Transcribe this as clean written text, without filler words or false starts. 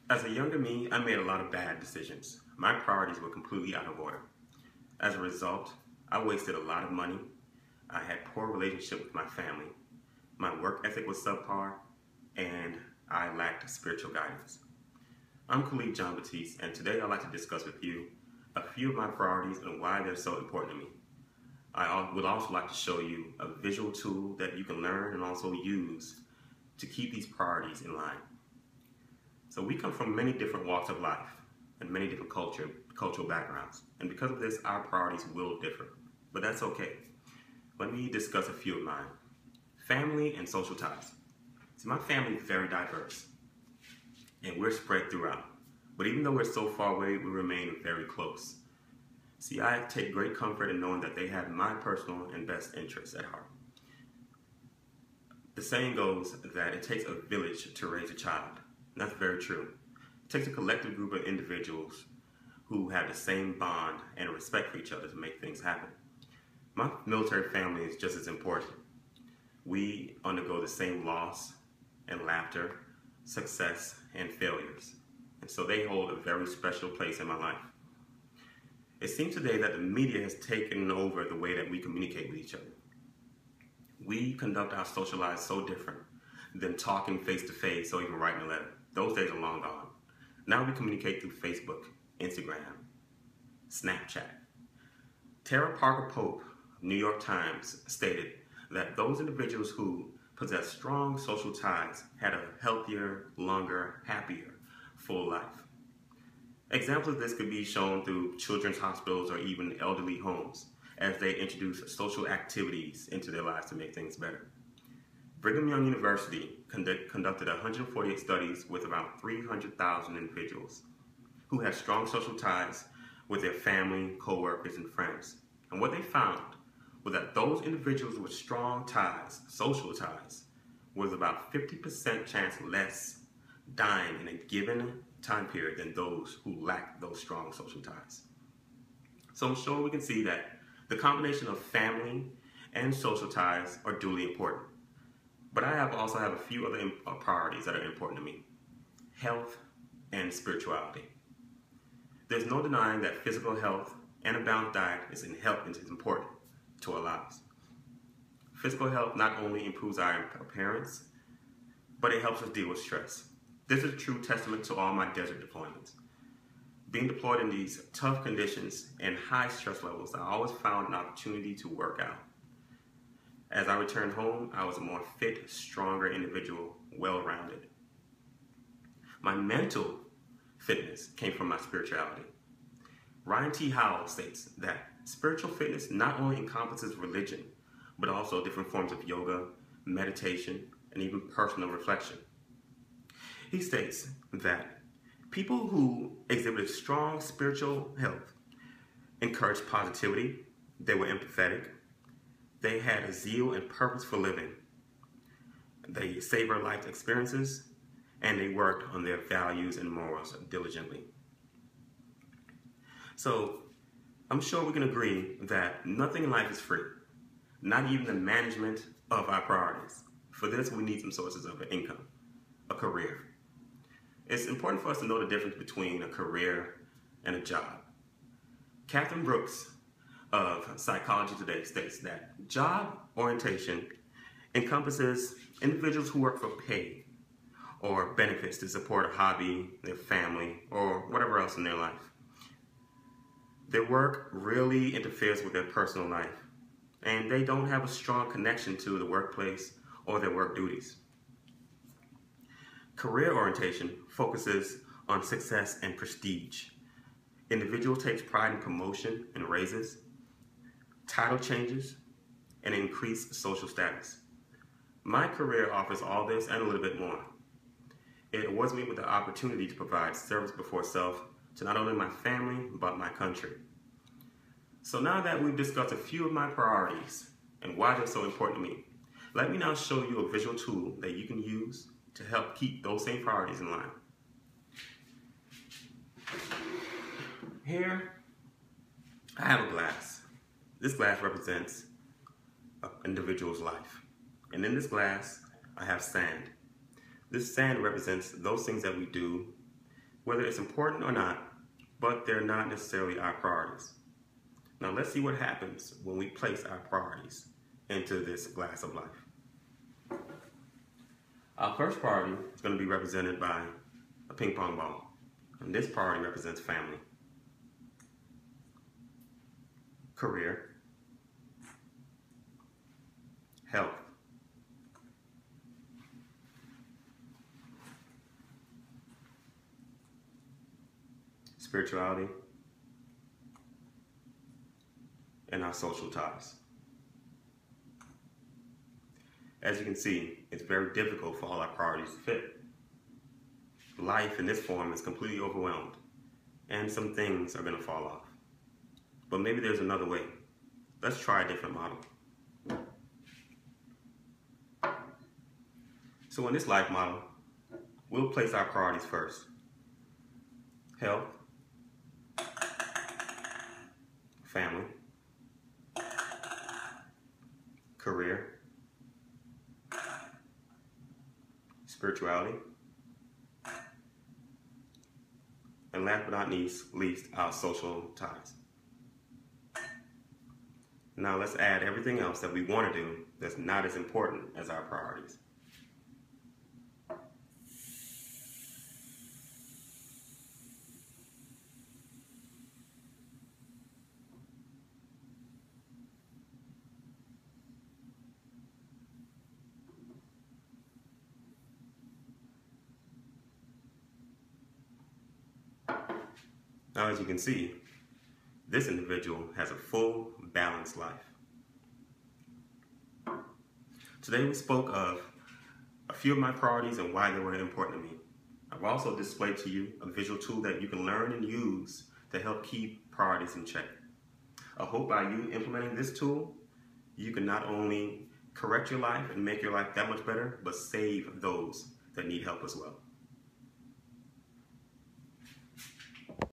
As a younger me, I made a lot of bad decisions. My priorities were completely out of order. As a result, I wasted a lot of money. I had poor relationship with my family. My work ethic was subpar, and I lacked spiritual guidance. I'm Khalid John Batiste, and today I'd like to discuss with you a few of my priorities and why they're so important to me. Would also like to show you a visual tool that you can learn and also use to keep these priorities in line. So we come from many different walks of life and many different cultural backgrounds. And because of this, our priorities will differ. But that's okay. Let me discuss a few of mine. Family and social ties. See, my family is very diverse, and we're spread throughout. But even though we're so far away, we remain very close. See, I take great comfort in knowing that they have my personal and best interests at heart. The saying goes that it takes a village to raise a child. And that's very true. It takes a collective group of individuals who have the same bond and respect for each other to make things happen. My military family is just as important. We undergo the same loss and laughter, success and failures. And so they hold a very special place in my life. It seems today that the media has taken over the way that we communicate with each other. We conduct our social lives so different than talking face to face or even writing a letter. Those days are long gone. Now we communicate through Facebook, Instagram, Snapchat. Tara Parker Pope of New York Times stated that those individuals who possess strong social ties had a healthier, longer, happier, full life. Examples of this could be shown through children's hospitals or even elderly homes as they introduce social activities into their lives to make things better. Brigham Young University conducted 148 studies with about 300,000 individuals who had strong social ties with their family, co-workers, and friends. And what they found was that those individuals with strong ties, social ties, was about 50% chance less dying in a given time period than those who lacked those strong social ties. So I'm sure we can see that the combination of family and social ties are duly important. But I also have a few other priorities that are important to me. Health and spirituality. There's no denying that physical health and a balanced diet is important to our lives. Physical health not only improves our appearance, but it helps us deal with stress. This is a true testament to all my desert deployments. Being deployed in these tough conditions and high stress levels, I always found an opportunity to work out. As I returned home, I was a more fit, stronger individual, well-rounded. My mental fitness came from my spirituality. Ryan T. Howell states that spiritual fitness not only encompasses religion, but also different forms of yoga, meditation, and even personal reflection. He states that people who exhibited strong spiritual health encouraged positivity, they were empathetic, they had a zeal and purpose for living. They savored life experiences, and they worked on their values and morals diligently. So, I'm sure we can agree that nothing in life is free, not even the management of our priorities. For this, we need some sources of income, a career. It's important for us to know the difference between a career and a job. Catherine Brooks of Psychology Today states that job orientation encompasses individuals who work for pay or benefits to support a hobby, their family, or whatever else in their life. Their work really interferes with their personal life, and they don't have a strong connection to the workplace or their work duties. Career orientation focuses on success and prestige. Individual takes pride in promotion and raises, title changes, and increased social status. My career offers all this and a little bit more. It awards me with the opportunity to provide service before self to not only my family, but my country. So now that we've discussed a few of my priorities and why they're so important to me, let me now show you a visual tool that you can use to help keep those same priorities in line. Here, I have a glass. This glass represents an individual's life. And in this glass, I have sand. This sand represents those things that we do whether it's important or not, but they're not necessarily our priorities. Now let's see what happens when we place our priorities into this glass of life. Our first priority is going to be represented by a ping pong ball. And this priority represents family, career, health, spirituality, and our social ties. As you can see, it's very difficult for all our priorities to fit. Life in this form is completely overwhelmed, and some things are going to fall off. But maybe there's another way. Let's try a different model. So in this life model, we'll place our priorities first. Health, family, career, spirituality, and last but not least, our social ties. Now let's add everything else that we want to do that's not as important as our priorities. Now, as you can see, this individual has a full, balanced life. Today we spoke of a few of my priorities and why they were important to me. I've also displayed to you a visual tool that you can learn and use to help keep priorities in check. I hope by you implementing this tool, you can not only correct your life and make your life that much better, but save those that need help as well.